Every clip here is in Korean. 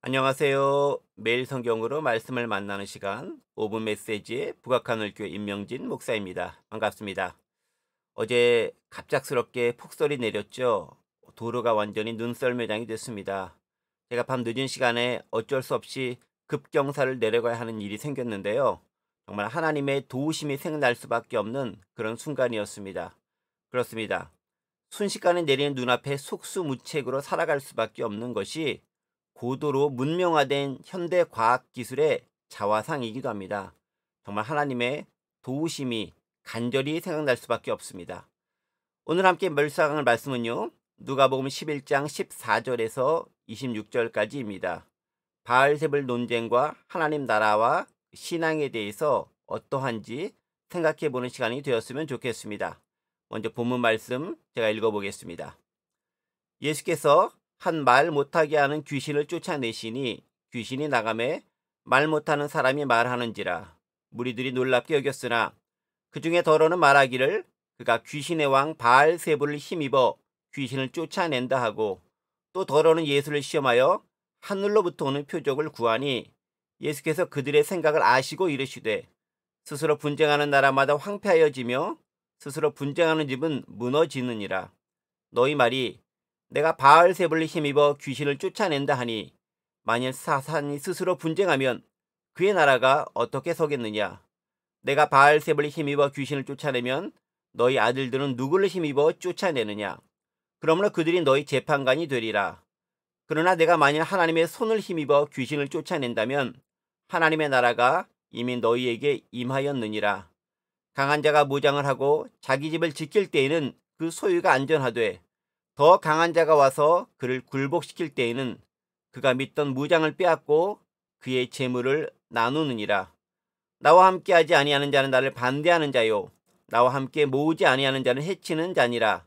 안녕하세요. 매일 성경으로 말씀을 만나는 시간 5분 메시지의 북악하늘교회 임명진 목사입니다. 반갑습니다. 어제 갑작스럽게 폭설이 내렸죠. 도로가 완전히 눈썰매장이 됐습니다. 제가 밤 늦은 시간에 어쩔 수 없이 급경사를 내려가야 하는 일이 생겼는데요. 정말 하나님의 도우심이 생각날 수밖에 없는 그런 순간이었습니다. 그렇습니다. 순식간에 내리는 눈앞에 속수무책으로 살아갈 수밖에 없는 것이 고도로 문명화된 현대 과학 기술의 자화상이기도 합니다. 정말 하나님의 도우심이 간절히 생각날 수밖에 없습니다. 오늘 함께 멸사강을 말씀은요. 누가복음 11장 14절에서 26절까지입니다. 바알세불 논쟁과 하나님 나라와 신앙에 대해서 어떠한지 생각해 보는 시간이 되었으면 좋겠습니다. 먼저 본문 말씀 제가 읽어보겠습니다. 예수께서 한 말 못하게 하는 귀신을 쫓아내시니 귀신이 나가매 말 못하는 사람이 말하는지라. 무리들이 놀랍게 여겼으나 그 중에 더러는 말하기를 그가 귀신의 왕 바알세불을 힘입어 귀신을 쫓아낸다 하고, 또 더러는 예수를 시험하여 하늘로부터 오는 표적을 구하니 예수께서 그들의 생각을 아시고 이르시되, 스스로 분쟁하는 나라마다 황폐하여지며 스스로 분쟁하는 집은 무너지느니라. 너희 말이 내가 바알세불을 힘입어 귀신을 쫓아낸다 하니, 만일 사탄이 스스로 분쟁하면 그의 나라가 어떻게 서겠느냐. 내가 바알세불을 힘입어 귀신을 쫓아내면 너희 아들들은 누구를 힘입어 쫓아내느냐. 그러므로 그들이 너희 재판관이 되리라. 그러나 내가 만일 하나님의 손을 힘입어 귀신을 쫓아낸다면 하나님의 나라가 이미 너희에게 임하였느니라. 강한 자가 무장을 하고 자기 집을 지킬 때에는 그 소유가 안전하되, 더 강한 자가 와서 그를 굴복시킬 때에는 그가 믿던 무장을 빼앗고 그의 재물을 나누느니라. 나와 함께하지 아니하는 자는 나를 반대하는 자요, 나와 함께 모으지 아니하는 자는 해치는 자니라.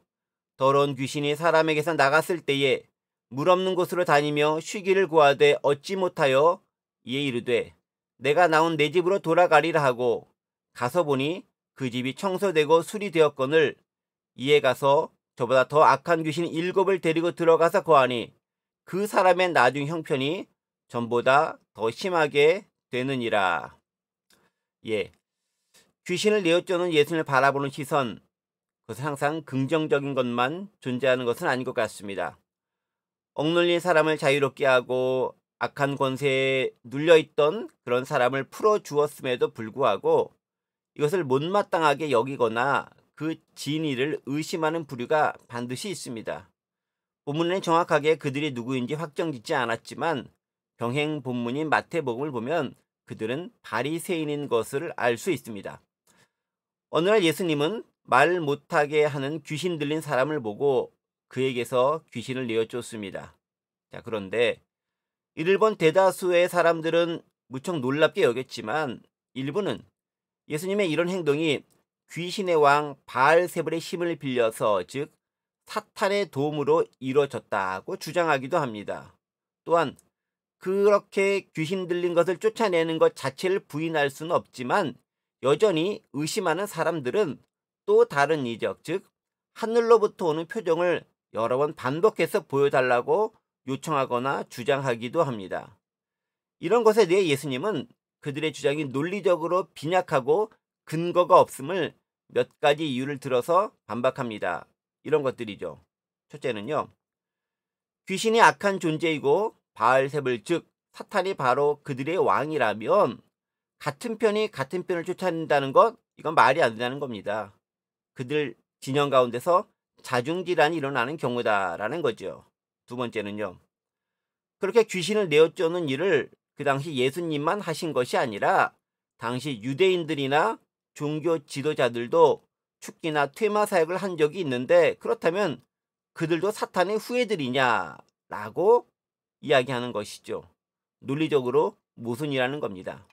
더러운 귀신이 사람에게서 나갔을 때에 물 없는 곳으로 다니며 쉬기를 구하되 얻지 못하여 이에 이르되, 내가 나온 내 집으로 돌아가리라 하고 가서 보니 그 집이 청소되고 수리되었거늘, 이에 가서 저보다 더 악한 귀신 7을 데리고 들어가서 거하니 그 사람의 나중 형편이 전보다 더 심하게 되느니라. 예, 귀신을 내어쫓는 예수님을 바라보는 시선, 그것은 항상 긍정적인 것만 존재하는 것은 아닌 것 같습니다. 억눌린 사람을 자유롭게 하고 악한 권세에 눌려있던 그런 사람을 풀어주었음에도 불구하고 이것을 못마땅하게 여기거나 그 진위를 의심하는 부류가 반드시 있습니다. 본문에는 정확하게 그들이 누구인지 확정짓지 않았지만 병행 본문인 마태복음을 보면 그들은 바리새인인 것을 알 수 있습니다. 어느 날 예수님은 말 못하게 하는 귀신 들린 사람을 보고 그에게서 귀신을 내어쫓습니다. 자, 그런데 이를 본 대다수의 사람들은 무척 놀랍게 여겼지만 일부는 예수님의 이런 행동이 귀신의 왕 바알세불의 힘을 빌려서, 즉 사탄의 도움으로 이루어졌다고 주장하기도 합니다. 또한 그렇게 귀신 들린 것을 쫓아내는 것 자체를 부인할 수는 없지만 여전히 의심하는 사람들은 또 다른 이적, 즉 하늘로부터 오는 표정을 여러 번 반복해서 보여달라고 요청하거나 주장하기도 합니다. 이런 것에 대해 예수님은 그들의 주장이 논리적으로 빈약하고 근거가 없음을 몇 가지 이유를 들어서 반박합니다. 이런 것들이죠. 첫째는요, 귀신이 악한 존재이고 바알세불, 즉 사탄이 바로 그들의 왕이라면 같은 편이 같은 편을 쫓아낸다는 것, 이건 말이 안 된다는 겁니다. 그들 진영 가운데서 자중질환이 일어나는 경우다라는 거죠. 두 번째는요, 그렇게 귀신을 내어쫓는 일을 그 당시 예수님만 하신 것이 아니라 당시 유대인들이나 종교 지도자들도 축기나 퇴마 사역을 한 적이 있는데, 그렇다면 그들도 사탄의 후예들이냐라고 이야기하는 것이죠. 논리적으로 모순이라는 겁니다.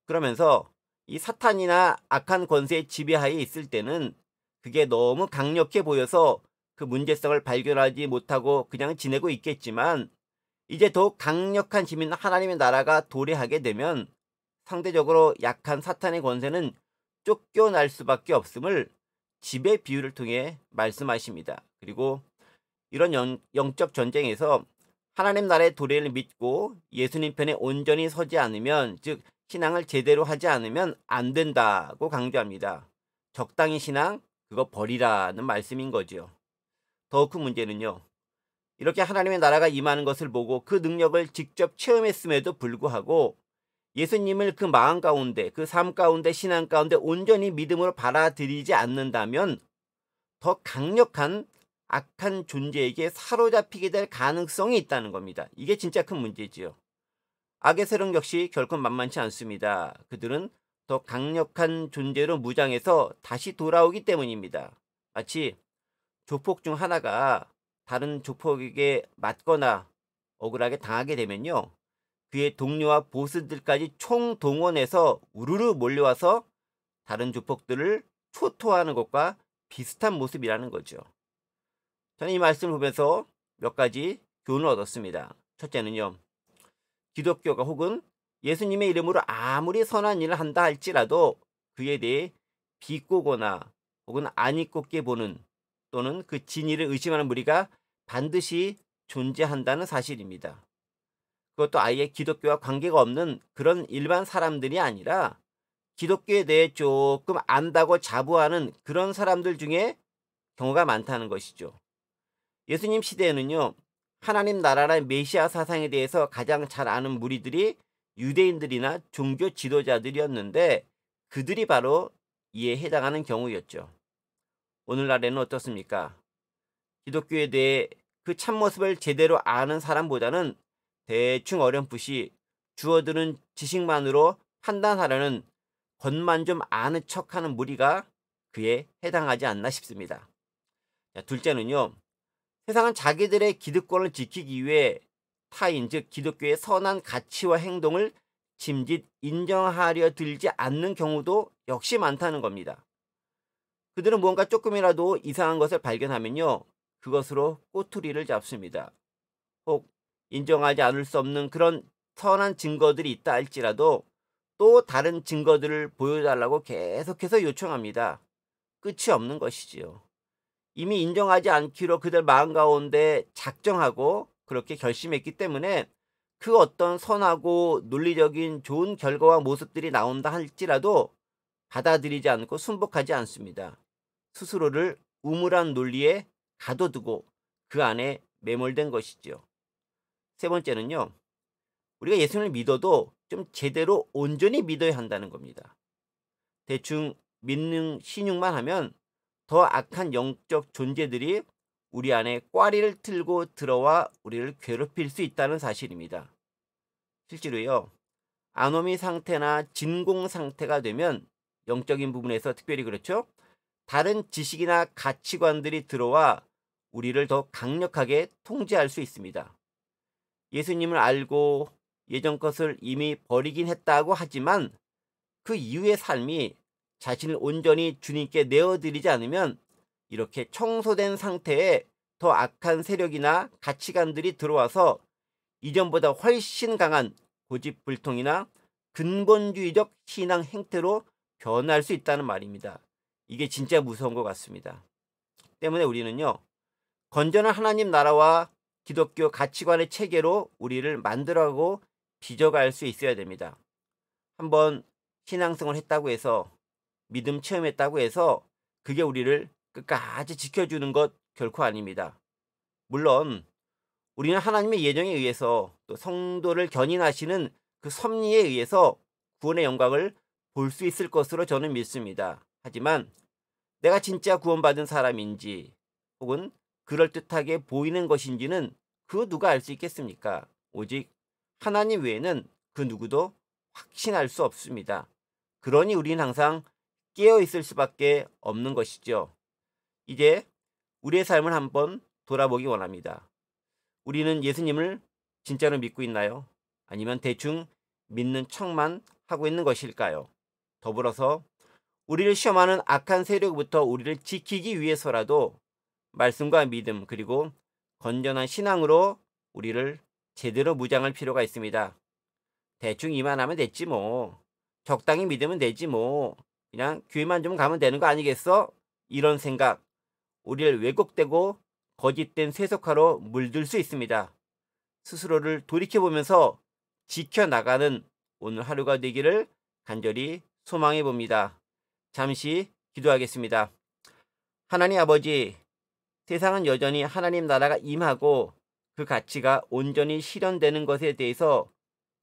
그러면서 이 사탄이나 악한 권세의 지배하에 있을 때는 그게 너무 강력해 보여서 그 문제성을 발견하지 못하고 그냥 지내고 있겠지만, 이제 더욱 강력한 힘인 하나님의 나라가 도래하게 되면 상대적으로 약한 사탄의 권세는 쫓겨날 수밖에 없음을 집의 비유를 통해 말씀하십니다. 그리고 이런 영적 전쟁에서 하나님 나라의 도래를 믿고 예수님 편에 온전히 서지 않으면, 즉 신앙을 제대로 하지 않으면 안 된다고 강조합니다. 적당히 신앙, 그거 버리라는 말씀인 거죠. 더 큰 문제는요, 이렇게 하나님의 나라가 임하는 것을 보고 그 능력을 직접 체험했음에도 불구하고 예수님을 그 마음 가운데, 그 삶 가운데, 신앙 가운데 온전히 믿음으로 받아들이지 않는다면 더 강력한 악한 존재에게 사로잡히게 될 가능성이 있다는 겁니다. 이게 진짜 큰 문제지요. 악의 세력 역시 결코 만만치 않습니다. 그들은 더 강력한 존재로 무장해서 다시 돌아오기 때문입니다. 마치 조폭 중 하나가 다른 조폭에게 맞거나 억울하게 당하게 되면요, 그의 동료와 보스들까지 총동원해서 우르르 몰려와서 다른 조폭들을 초토화하는 것과 비슷한 모습이라는 거죠. 저는 이 말씀을 보면서 몇 가지 교훈을 얻었습니다. 첫째는요, 기독교가 혹은 예수님의 이름으로 아무리 선한 일을 한다 할지라도 그에 대해 비꼬거나 혹은 안 입곱게 보는, 또는 그 진리를 의심하는 무리가 반드시 존재한다는 사실입니다. 그것도 아예 기독교와 관계가 없는 그런 일반 사람들이 아니라 기독교에 대해 조금 안다고 자부하는 그런 사람들 중에 경우가 많다는 것이죠. 예수님 시대에는요, 하나님 나라라는 메시아 사상에 대해서 가장 잘 아는 무리들이 유대인들이나 종교 지도자들이었는데 그들이 바로 이에 해당하는 경우였죠. 오늘날에는 어떻습니까? 기독교에 대해 그 참모습을 제대로 아는 사람보다는 대충 어렴풋이 주어드는 지식만으로 판단하려는, 겉만 좀 아는 척하는 무리가 그에 해당하지 않나 싶습니다. 자, 둘째는요, 세상은 자기들의 기득권을 지키기 위해 타인, 즉 기독교의 선한 가치와 행동을 짐짓 인정하려 들지 않는 경우도 역시 많다는 겁니다. 그들은 무언가 조금이라도 이상한 것을 발견하면요, 그것으로 꼬투리를 잡습니다. 혹 인정하지 않을 수 없는 그런 선한 증거들이 있다 할지라도 또 다른 증거들을 보여달라고 계속해서 요청합니다. 끝이 없는 것이지요. 이미 인정하지 않기로 그들 마음 가운데 작정하고 그렇게 결심했기 때문에 그 어떤 선하고 논리적인 좋은 결과와 모습들이 나온다 할지라도 받아들이지 않고 순복하지 않습니다. 스스로를 우물한 논리에 가둬두고 그 안에 매몰된 것이죠. 세 번째는요, 우리가 예수님을 믿어도 좀 제대로 온전히 믿어야 한다는 겁니다. 대충 믿는 신용만 하면 더 악한 영적 존재들이 우리 안에 꽈리를 틀고 들어와 우리를 괴롭힐 수 있다는 사실입니다. 실제로요, 아노미 상태나 진공 상태가 되면, 영적인 부분에서 특별히 그렇죠, 다른 지식이나 가치관들이 들어와 우리를 더 강력하게 통제할 수 있습니다. 예수님을 알고 예전 것을 이미 버리긴 했다고 하지만 그 이후의 삶이 자신을 온전히 주님께 내어드리지 않으면 이렇게 청소된 상태에 더 악한 세력이나 가치관들이 들어와서 이전보다 훨씬 강한 고집불통이나 근본주의적 신앙 행태로 변할 수 있다는 말입니다. 이게 진짜 무서운 것 같습니다. 때문에 우리는요, 건전한 하나님 나라와 기독교 가치관의 체계로 우리를 만들어가고 빚어갈 수 있어야 됩니다. 한번 신앙생활 했다고 해서, 믿음 체험했다고 해서 그게 우리를 끝까지 지켜주는 것 결코 아닙니다. 물론 우리는 하나님의 예정에 의해서, 또 성도를 견인하시는 그 섭리에 의해서 구원의 영광을 볼 수 있을 것으로 저는 믿습니다. 하지만 내가 진짜 구원받은 사람인지 혹은 그럴듯하게 보이는 것인지는 그 누가 알 수 있겠습니까? 오직 하나님 외에는 그 누구도 확신할 수 없습니다. 그러니 우리는 항상 깨어 있을 수밖에 없는 것이죠. 이제 우리의 삶을 한번 돌아보기 원합니다. 우리는 예수님을 진짜로 믿고 있나요? 아니면 대충 믿는 척만 하고 있는 것일까요? 더불어서 우리를 시험하는 악한 세력부터 우리를 지키기 위해서라도 말씀과 믿음, 그리고 건전한 신앙으로 우리를 제대로 무장할 필요가 있습니다. 대충 이만하면 됐지 뭐, 적당히 믿으면 되지 뭐, 그냥 교회만 좀 가면 되는 거 아니겠어? 이런 생각, 우리를 왜곡되고 거짓된 세속화로 물들 수 있습니다. 스스로를 돌이켜보면서 지켜나가는 오늘 하루가 되기를 간절히 소망해 봅니다. 잠시 기도하겠습니다. 하나님 아버지, 세상은 여전히 하나님 나라가 임하고 그 가치가 온전히 실현되는 것에 대해서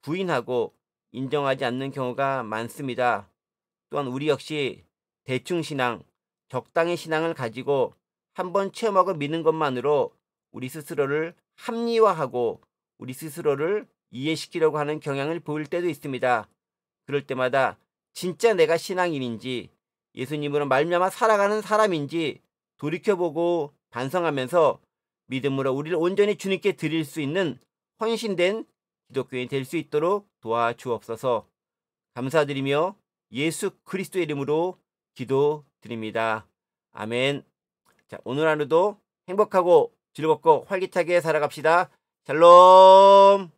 부인하고 인정하지 않는 경우가 많습니다. 또한 우리 역시 대충 신앙, 적당히 신앙을 가지고 한번 체험하고 믿는 것만으로 우리 스스로를 합리화하고 우리 스스로를 이해시키려고 하는 경향을 보일 때도 있습니다. 그럴 때마다 진짜 내가 신앙인인지 예수님으로 말미암아 살아가는 사람인지 돌이켜보고 반성하면서 믿음으로 우리를 온전히 주님께 드릴 수 있는 헌신된 기독교인이 될 수 있도록 도와주옵소서. 감사드리며 예수 그리스도의 이름으로 기도드립니다. 아멘. 자, 오늘 하루도 행복하고 즐겁고 활기차게 살아갑시다. 샬롬.